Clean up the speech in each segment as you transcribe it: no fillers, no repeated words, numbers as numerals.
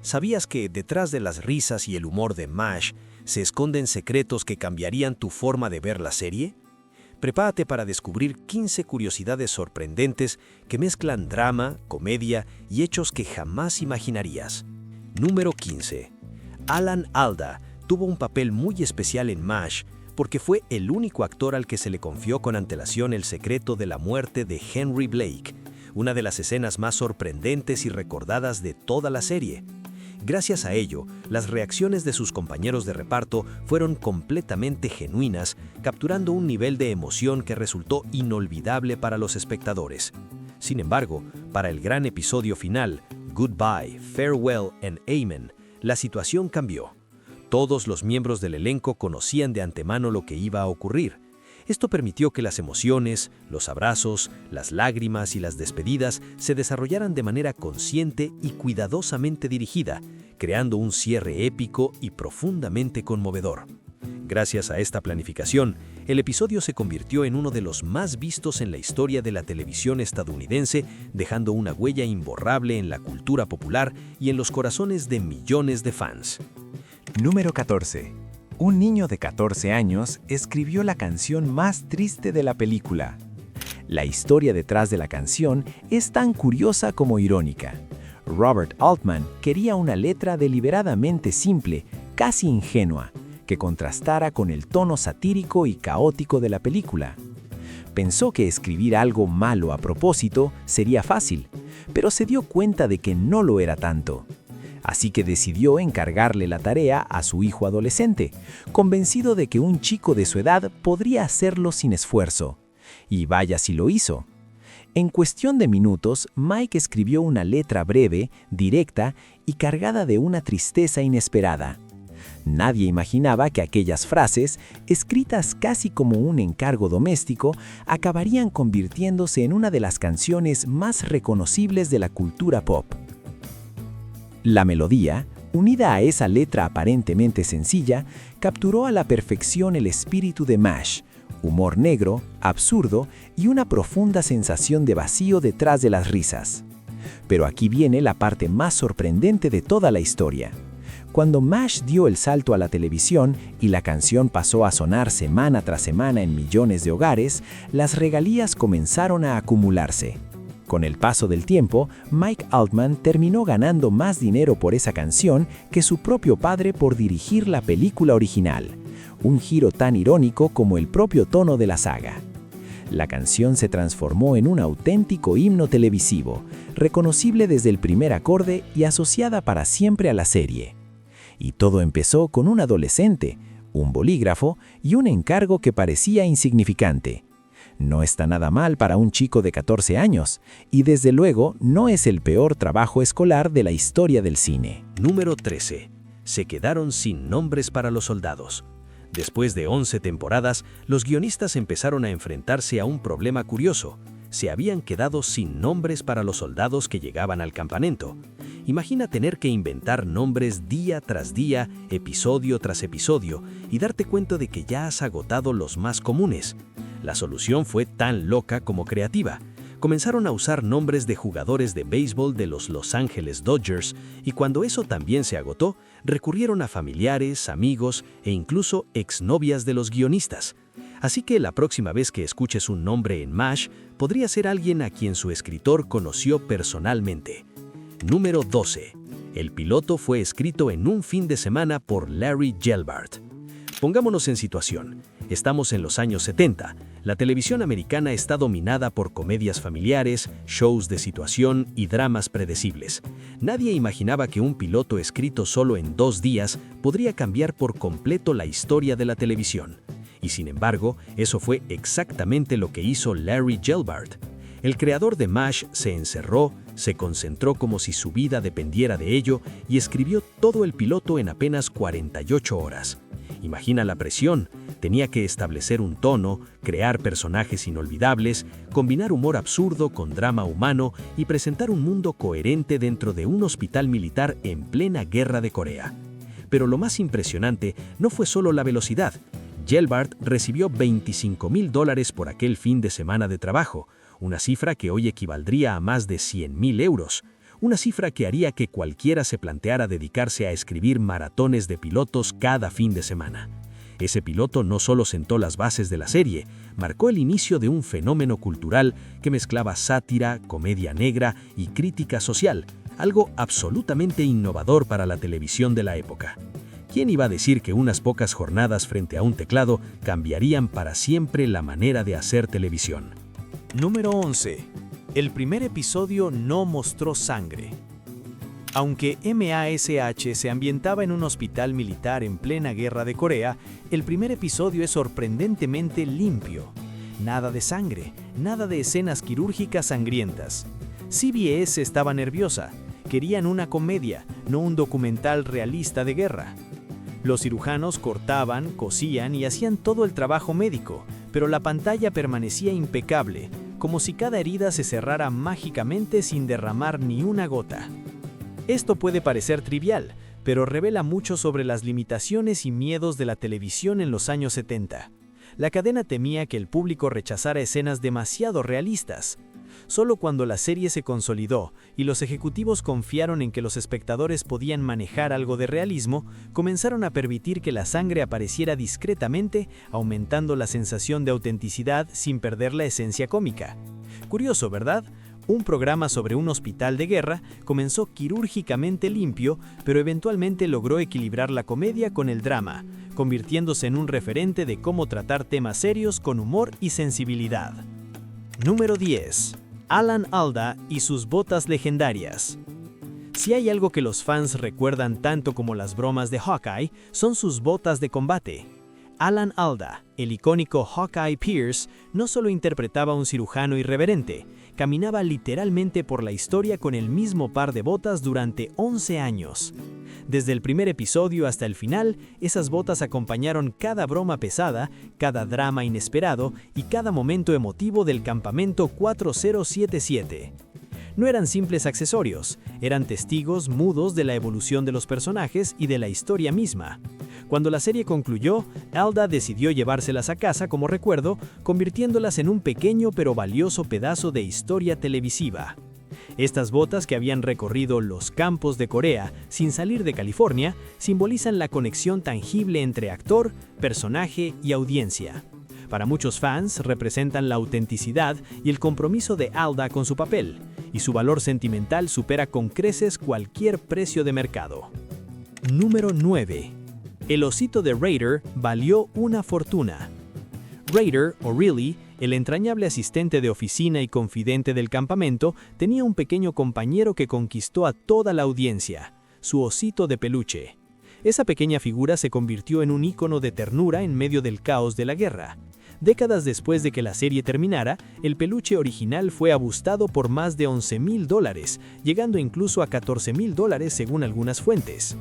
¿Sabías que detrás de las risas y el humor de MASH se esconden secretos que cambiarían tu forma de ver la serie? Prepárate para descubrir 15 curiosidades sorprendentes que mezclan drama, comedia y hechos que jamás imaginarías. Número 15. Alan Alda tuvo un papel muy especial en MASH porque fue el único actor al que se le confió con antelación el secreto de la muerte de Henry Blake, una de las escenas más sorprendentes y recordadas de toda la serie. Gracias a ello, las reacciones de sus compañeros de reparto fueron completamente genuinas, capturando un nivel de emoción que resultó inolvidable para los espectadores. Sin embargo, para el gran episodio final, Goodbye, Farewell and Amen, la situación cambió. Todos los miembros del elenco conocían de antemano lo que iba a ocurrir. Esto permitió que las emociones, los abrazos, las lágrimas y las despedidas se desarrollaran de manera consciente y cuidadosamente dirigida, creando un cierre épico y profundamente conmovedor. Gracias a esta planificación, el episodio se convirtió en uno de los más vistos en la historia de la televisión estadounidense, dejando una huella imborrable en la cultura popular y en los corazones de millones de fans. Número 14. Un niño de 14 años escribió la canción más triste de la película. La historia detrás de la canción es tan curiosa como irónica. Robert Altman quería una letra deliberadamente simple, casi ingenua, que contrastara con el tono satírico y caótico de la película. Pensó que escribir algo malo a propósito sería fácil, pero se dio cuenta de que no lo era tanto. Así que decidió encargarle la tarea a su hijo adolescente, convencido de que un chico de su edad podría hacerlo sin esfuerzo. Y vaya si lo hizo. En cuestión de minutos, Mike escribió una letra breve, directa y cargada de una tristeza inesperada. Nadie imaginaba que aquellas frases, escritas casi como un encargo doméstico, acabarían convirtiéndose en una de las canciones más reconocibles de la cultura pop. La melodía, unida a esa letra aparentemente sencilla, capturó a la perfección el espíritu de MASH, humor negro, absurdo y una profunda sensación de vacío detrás de las risas. Pero aquí viene la parte más sorprendente de toda la historia. Cuando MASH dio el salto a la televisión y la canción pasó a sonar semana tras semana en millones de hogares, las regalías comenzaron a acumularse. Con el paso del tiempo, Mike Altman terminó ganando más dinero por esa canción que su propio padre por dirigir la película original, un giro tan irónico como el propio tono de la saga. La canción se transformó en un auténtico himno televisivo, reconocible desde el primer acorde y asociada para siempre a la serie. Y todo empezó con un adolescente, un bolígrafo y un encargo que parecía insignificante. No está nada mal para un chico de 14 años, y desde luego no es el peor trabajo escolar de la historia del cine. Número 13. Se quedaron sin nombres para los soldados. Después de 11 temporadas, los guionistas empezaron a enfrentarse a un problema curioso. Se habían quedado sin nombres para los soldados que llegaban al campamento. Imagina tener que inventar nombres día tras día, episodio tras episodio, y darte cuenta de que ya has agotado los más comunes. La solución fue tan loca como creativa. Comenzaron a usar nombres de jugadores de béisbol de los Los Angeles Dodgers, y cuando eso también se agotó, recurrieron a familiares, amigos e incluso exnovias de los guionistas. Así que la próxima vez que escuches un nombre en MASH, podría ser alguien a quien su escritor conoció personalmente. Número 12. El piloto fue escrito en un fin de semana por Larry Gelbart. Pongámonos en situación. Estamos en los años 70. La televisión americana está dominada por comedias familiares, shows de situación y dramas predecibles. Nadie imaginaba que un piloto escrito solo en 2 días podría cambiar por completo la historia de la televisión. Y sin embargo, eso fue exactamente lo que hizo Larry Gelbart. El creador de MASH se encerró, se concentró como si su vida dependiera de ello y escribió todo el piloto en apenas 48 horas. Imagina la presión. Tenía que establecer un tono, crear personajes inolvidables, combinar humor absurdo con drama humano y presentar un mundo coherente dentro de un hospital militar en plena guerra de Corea. Pero lo más impresionante no fue solo la velocidad. Gelbart recibió $25,000 por aquel fin de semana de trabajo, una cifra que hoy equivaldría a más de 100,000 euros. una cifra que haría que cualquiera se planteara dedicarse a escribir maratones de pilotos cada fin de semana. Ese piloto no solo sentó las bases de la serie, marcó el inicio de un fenómeno cultural que mezclaba sátira, comedia negra y crítica social, algo absolutamente innovador para la televisión de la época. ¿Quién iba a decir que unas pocas jornadas frente a un teclado cambiarían para siempre la manera de hacer televisión? Número 11. El primer episodio no mostró sangre. Aunque MASH se ambientaba en un hospital militar en plena guerra de Corea, el primer episodio es sorprendentemente limpio. Nada de sangre, nada de escenas quirúrgicas sangrientas. CBS estaba nerviosa. Querían una comedia, no un documental realista de guerra. Los cirujanos cortaban, cosían y hacían todo el trabajo médico, pero la pantalla permanecía impecable, como si cada herida se cerrara mágicamente sin derramar ni una gota. Esto puede parecer trivial, pero revela mucho sobre las limitaciones y miedos de la televisión en los años 70. La cadena temía que el público rechazara escenas demasiado realistas. Solo cuando la serie se consolidó y los ejecutivos confiaron en que los espectadores podían manejar algo de realismo, comenzaron a permitir que la sangre apareciera discretamente, aumentando la sensación de autenticidad sin perder la esencia cómica. Curioso, ¿verdad? Un programa sobre un hospital de guerra comenzó quirúrgicamente limpio, pero eventualmente logró equilibrar la comedia con el drama, convirtiéndose en un referente de cómo tratar temas serios con humor y sensibilidad. Número 10. Alan Alda y sus botas legendarias. Si hay algo que los fans recuerdan tanto como las bromas de Hawkeye, son sus botas de combate. Alan Alda, el icónico Hawkeye Pierce, no solo interpretaba a un cirujano irreverente, caminaba literalmente por la historia con el mismo par de botas durante 11 años. Desde el primer episodio hasta el final, esas botas acompañaron cada broma pesada, cada drama inesperado y cada momento emotivo del campamento 4077. No eran simples accesorios, eran testigos mudos de la evolución de los personajes y de la historia misma. Cuando la serie concluyó, Alda decidió llevárselas a casa como recuerdo, convirtiéndolas en un pequeño pero valioso pedazo de historia televisiva. Estas botas, que habían recorrido los campos de Corea sin salir de California, simbolizan la conexión tangible entre actor, personaje y audiencia. Para muchos fans, representan la autenticidad y el compromiso de Alda con su papel, y su valor sentimental supera con creces cualquier precio de mercado. Número 9. El osito de Raider valió una fortuna. Raider, o Riley, el entrañable asistente de oficina y confidente del campamento, tenía un pequeño compañero que conquistó a toda la audiencia, su osito de peluche. Esa pequeña figura se convirtió en un ícono de ternura en medio del caos de la guerra. Décadas después de que la serie terminara, el peluche original fue abustado por más de $11,000, llegando incluso a $14,000 según algunas fuentes.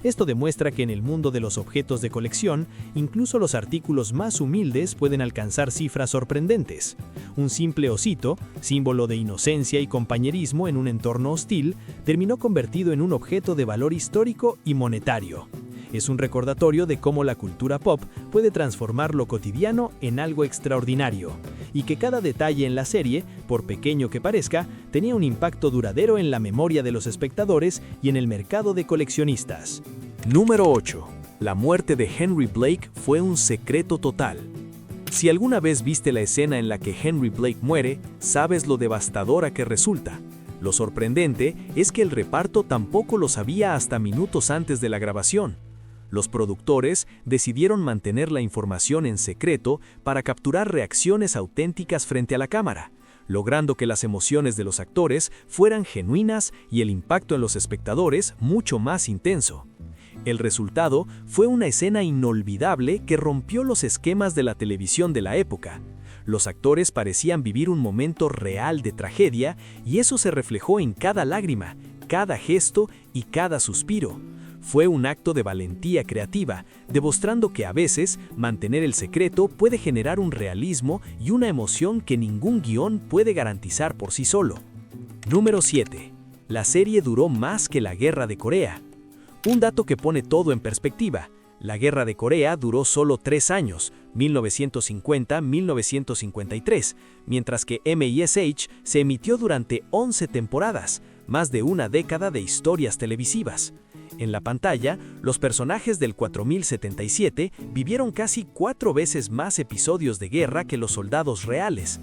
Esto demuestra que en el mundo de los objetos de colección, incluso los artículos más humildes pueden alcanzar cifras sorprendentes. Un simple osito, símbolo de inocencia y compañerismo en un entorno hostil, terminó convertido en un objeto de valor histórico y monetario. Es un recordatorio de cómo la cultura pop puede transformar lo cotidiano en algo extraordinario, y que cada detalle en la serie, por pequeño que parezca, tenía un impacto duradero en la memoria de los espectadores y en el mercado de coleccionistas. Número 8. La muerte de Henry Blake fue un secreto total. Si alguna vez viste la escena en la que Henry Blake muere, sabes lo devastadora que resulta. Lo sorprendente es que el reparto tampoco lo sabía hasta minutos antes de la grabación. Los productores decidieron mantener la información en secreto para capturar reacciones auténticas frente a la cámara, logrando que las emociones de los actores fueran genuinas y el impacto en los espectadores mucho más intenso. El resultado fue una escena inolvidable que rompió los esquemas de la televisión de la época. Los actores parecían vivir un momento real de tragedia y eso se reflejó en cada lágrima, cada gesto y cada suspiro. Fue un acto de valentía creativa, demostrando que a veces mantener el secreto puede generar un realismo y una emoción que ningún guión puede garantizar por sí solo. Número 7. La serie duró más que la Guerra de Corea. Un dato que pone todo en perspectiva. La Guerra de Corea duró solo 3 años, 1950-1953, mientras que MISH se emitió durante 11 temporadas, más de una década de historias televisivas. En la pantalla, los personajes del 4077 vivieron casi 4 veces más episodios de guerra que los soldados reales.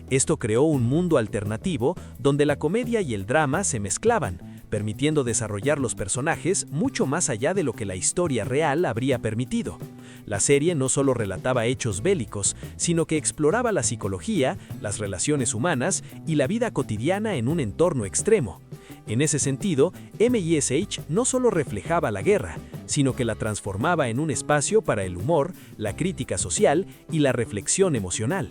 Esto creó un mundo alternativo donde la comedia y el drama se mezclaban, permitiendo desarrollar los personajes mucho más allá de lo que la historia real habría permitido. La serie no solo relataba hechos bélicos, sino que exploraba la psicología, las relaciones humanas y la vida cotidiana en un entorno extremo. En ese sentido, MISH no solo reflejaba la guerra, sino que la transformaba en un espacio para el humor, la crítica social y la reflexión emocional.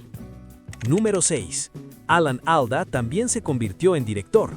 Número 6. Alan Alda también se convirtió en director.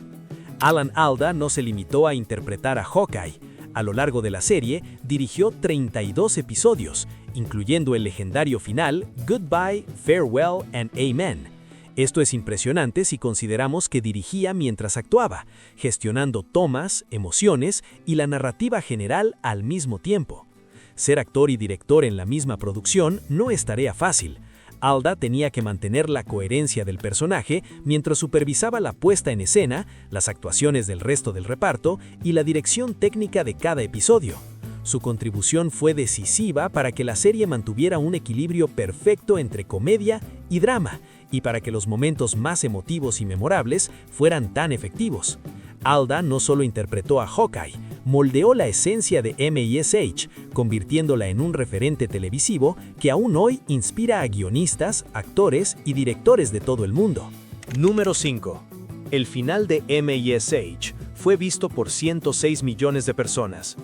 Alan Alda no se limitó a interpretar a Hawkeye. A lo largo de la serie, dirigió 32 episodios, incluyendo el legendario final Goodbye, Farewell and Amen. Esto es impresionante si consideramos que dirigía mientras actuaba, gestionando tomas, emociones y la narrativa general al mismo tiempo. Ser actor y director en la misma producción no es tarea fácil. Alda tenía que mantener la coherencia del personaje mientras supervisaba la puesta en escena, las actuaciones del resto del reparto y la dirección técnica de cada episodio. Su contribución fue decisiva para que la serie mantuviera un equilibrio perfecto entre comedia y drama, y para que los momentos más emotivos y memorables fueran tan efectivos. Alda no solo interpretó a Hawkeye, moldeó la esencia de MISH, convirtiéndola en un referente televisivo que aún hoy inspira a guionistas, actores y directores de todo el mundo. Número 5. El final de MISH fue visto por 106 millones de personas.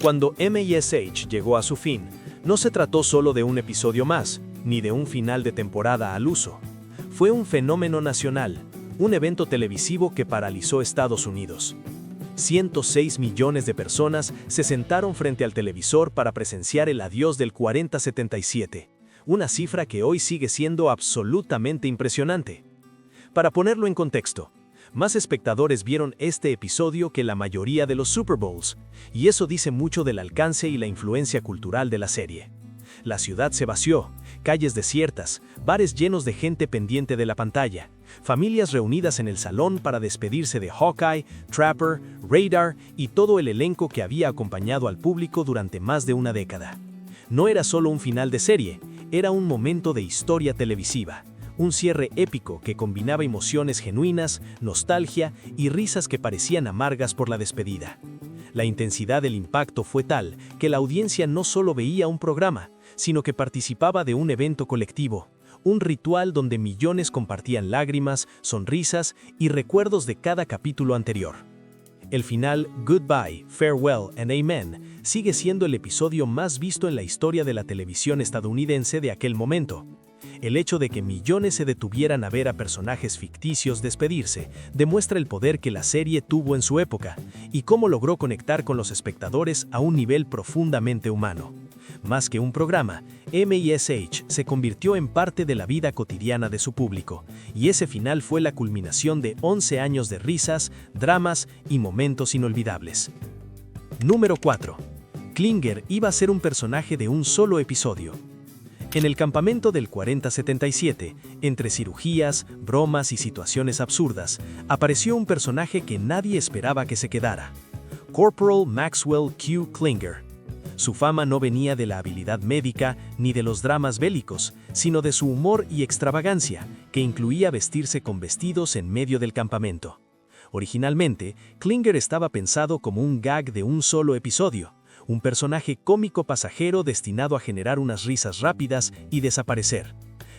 Cuando MISH llegó a su fin, no se trató solo de un episodio más, ni de un final de temporada al uso. Fue un fenómeno nacional, un evento televisivo que paralizó Estados Unidos. 106 millones de personas se sentaron frente al televisor para presenciar el adiós del 4077, una cifra que hoy sigue siendo absolutamente impresionante. Para ponerlo en contexto, más espectadores vieron este episodio que la mayoría de los Super Bowls, y eso dice mucho del alcance y la influencia cultural de la serie. La ciudad se vació, calles desiertas, bares llenos de gente pendiente de la pantalla, familias reunidas en el salón para despedirse de Hawkeye, Trapper, Radar y todo el elenco que había acompañado al público durante más de una década. No era solo un final de serie, era un momento de historia televisiva, un cierre épico que combinaba emociones genuinas, nostalgia y risas que parecían amargas por la despedida. La intensidad del impacto fue tal que la audiencia no solo veía un programa, sino que participaba de un evento colectivo, un ritual donde millones compartían lágrimas, sonrisas y recuerdos de cada capítulo anterior. El final Goodbye, Farewell and Amen sigue siendo el episodio más visto en la historia de la televisión estadounidense de aquel momento. El hecho de que millones se detuvieran a ver a personajes ficticios despedirse demuestra el poder que la serie tuvo en su época y cómo logró conectar con los espectadores a un nivel profundamente humano. Más que un programa, MISH se convirtió en parte de la vida cotidiana de su público, y ese final fue la culminación de 11 años de risas, dramas y momentos inolvidables. Número 4. Klinger iba a ser un personaje de un solo episodio. En el campamento del 4077, entre cirugías, bromas y situaciones absurdas, apareció un personaje que nadie esperaba que se quedara: Corporal Maxwell Q. Klinger. Su fama no venía de la habilidad médica ni de los dramas bélicos, sino de su humor y extravagancia, que incluía vestirse con vestidos en medio del campamento. Originalmente, Klinger estaba pensado como un gag de un solo episodio, un personaje cómico pasajero destinado a generar unas risas rápidas y desaparecer.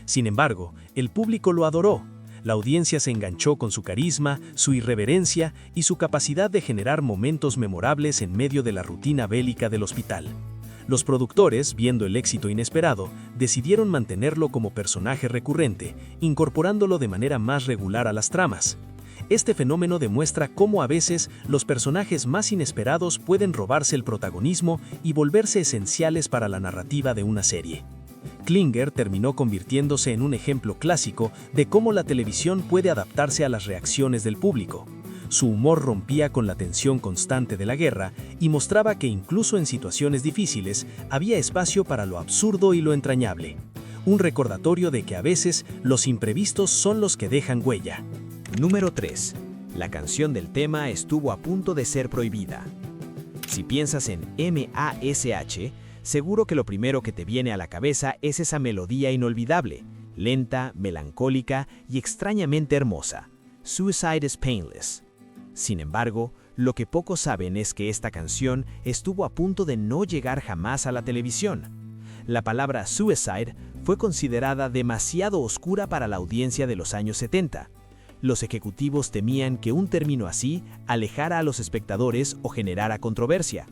Sin embargo, el público lo adoró. La audiencia se enganchó con su carisma, su irreverencia y su capacidad de generar momentos memorables en medio de la rutina bélica del hospital. Los productores, viendo el éxito inesperado, decidieron mantenerlo como personaje recurrente, incorporándolo de manera más regular a las tramas. Este fenómeno demuestra cómo a veces los personajes más inesperados pueden robarse el protagonismo y volverse esenciales para la narrativa de una serie. Klinger terminó convirtiéndose en un ejemplo clásico de cómo la televisión puede adaptarse a las reacciones del público. Su humor rompía con la tensión constante de la guerra y mostraba que incluso en situaciones difíciles había espacio para lo absurdo y lo entrañable. Un recordatorio de que a veces los imprevistos son los que dejan huella. Número 3. La canción del tema estuvo a punto de ser prohibida. Si piensas en M.A.S.H., seguro que lo primero que te viene a la cabeza es esa melodía inolvidable, lenta, melancólica y extrañamente hermosa. Suicide is Painless. Sin embargo, lo que pocos saben es que esta canción estuvo a punto de no llegar jamás a la televisión. La palabra suicide fue considerada demasiado oscura para la audiencia de los años 70. Los ejecutivos temían que un término así alejara a los espectadores o generara controversia.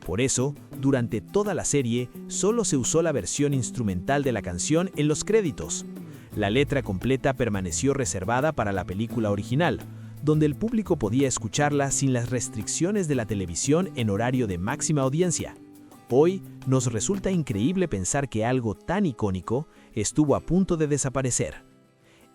Por eso, durante toda la serie, solo se usó la versión instrumental de la canción en los créditos. La letra completa permaneció reservada para la película original, donde el público podía escucharla sin las restricciones de la televisión en horario de máxima audiencia. Hoy, nos resulta increíble pensar que algo tan icónico estuvo a punto de desaparecer.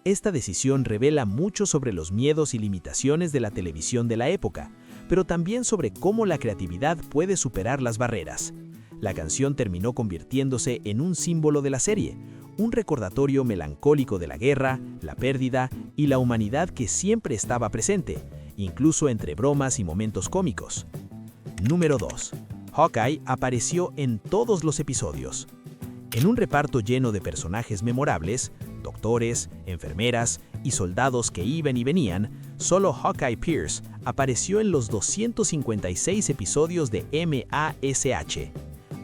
Esta decisión revela mucho sobre los miedos y limitaciones de la televisión de la época, pero también sobre cómo la creatividad puede superar las barreras. La canción terminó convirtiéndose en un símbolo de la serie, un recordatorio melancólico de la guerra, la pérdida y la humanidad que siempre estaba presente, incluso entre bromas y momentos cómicos. Número 2. Hawkeye apareció en todos los episodios. En un reparto lleno de personajes memorables, doctores, enfermeras y soldados que iban y venían, solo Hawkeye Pierce apareció en los 256 episodios de M.A.S.H.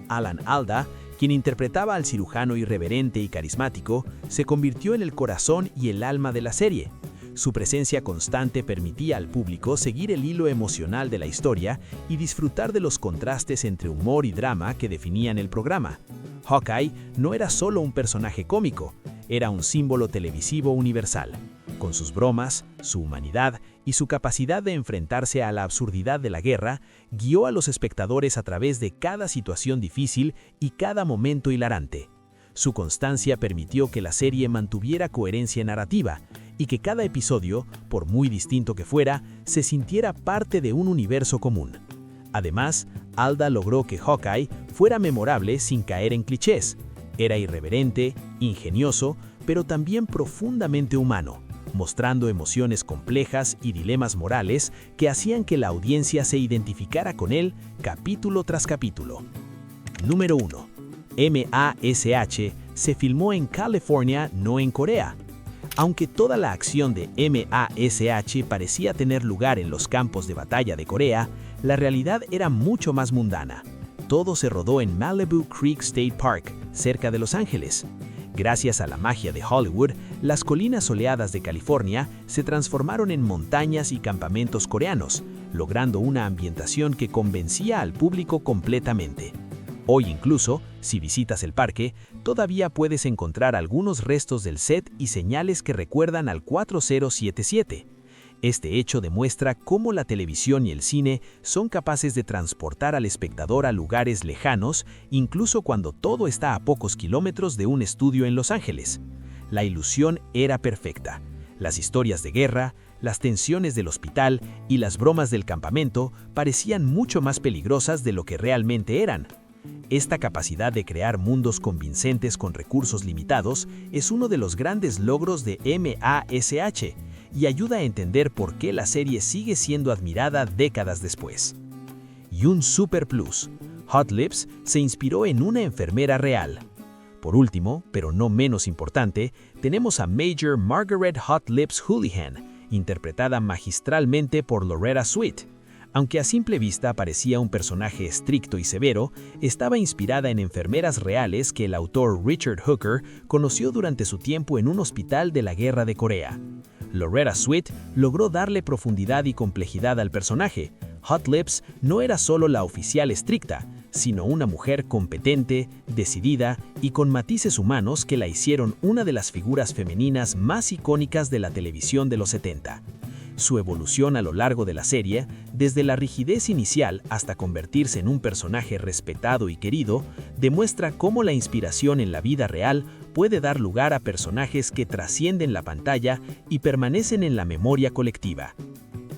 Alan Alda, quien interpretaba al cirujano irreverente y carismático, se convirtió en el corazón y el alma de la serie. Su presencia constante permitía al público seguir el hilo emocional de la historia y disfrutar de los contrastes entre humor y drama que definían el programa. Hawkeye no era solo un personaje cómico, era un símbolo televisivo universal. Con sus bromas, su humanidad y su capacidad de enfrentarse a la absurdidad de la guerra, guió a los espectadores a través de cada situación difícil y cada momento hilarante. Su constancia permitió que la serie mantuviera coherencia narrativa y que cada episodio, por muy distinto que fuera, se sintiera parte de un universo común. Además, Alda logró que Hawkeye fuera memorable sin caer en clichés. Era irreverente, ingenioso, pero también profundamente humano, mostrando emociones complejas y dilemas morales que hacían que la audiencia se identificara con él capítulo tras capítulo. Número 1. M.A.S.H. se filmó en California, no en Corea. Aunque toda la acción de M.A.S.H. parecía tener lugar en los campos de batalla de Corea, la realidad era mucho más mundana. Todo se rodó en Malibu Creek State Park, cerca de Los Ángeles. Gracias a la magia de Hollywood, las colinas soleadas de California se transformaron en montañas y campamentos coreanos, logrando una ambientación que convencía al público completamente. Hoy incluso, si visitas el parque, todavía puedes encontrar algunos restos del set y señales que recuerdan al 4077. Este hecho demuestra cómo la televisión y el cine son capaces de transportar al espectador a lugares lejanos, incluso cuando todo está a pocos kilómetros de un estudio en Los Ángeles. La ilusión era perfecta. Las historias de guerra, las tensiones del hospital y las bromas del campamento parecían mucho más peligrosas de lo que realmente eran. Esta capacidad de crear mundos convincentes con recursos limitados es uno de los grandes logros de M.A.S.H. y ayuda a entender por qué la serie sigue siendo admirada décadas después. Y un super plus, Hot Lips se inspiró en una enfermera real. Por último, pero no menos importante, tenemos a Major Margaret Hot Lips Houlihan, interpretada magistralmente por Loretta Swit. Aunque a simple vista parecía un personaje estricto y severo, estaba inspirada en enfermeras reales que el autor Richard Hooker conoció durante su tiempo en un hospital de la Guerra de Corea. Loretta Swit logró darle profundidad y complejidad al personaje. Hot Lips no era solo la oficial estricta, sino una mujer competente, decidida y con matices humanos que la hicieron una de las figuras femeninas más icónicas de la televisión de los 70. Su evolución a lo largo de la serie, desde la rigidez inicial hasta convertirse en un personaje respetado y querido, demuestra cómo la inspiración en la vida real puede dar lugar a personajes que trascienden la pantalla y permanecen en la memoria colectiva.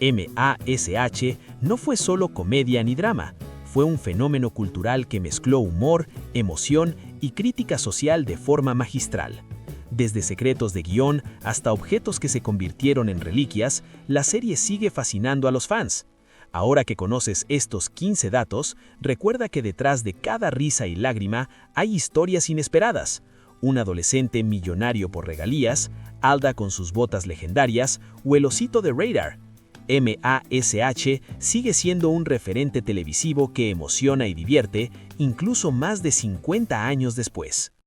M.A.S.H. no fue solo comedia ni drama, fue un fenómeno cultural que mezcló humor, emoción y crítica social de forma magistral. Desde secretos de guión hasta objetos que se convirtieron en reliquias, la serie sigue fascinando a los fans. Ahora que conoces estos 15 datos, recuerda que detrás de cada risa y lágrima hay historias inesperadas. Un adolescente millonario por regalías, Alda con sus botas legendarias o el osito de Radar. MASH sigue siendo un referente televisivo que emociona y divierte, incluso más de 50 años después.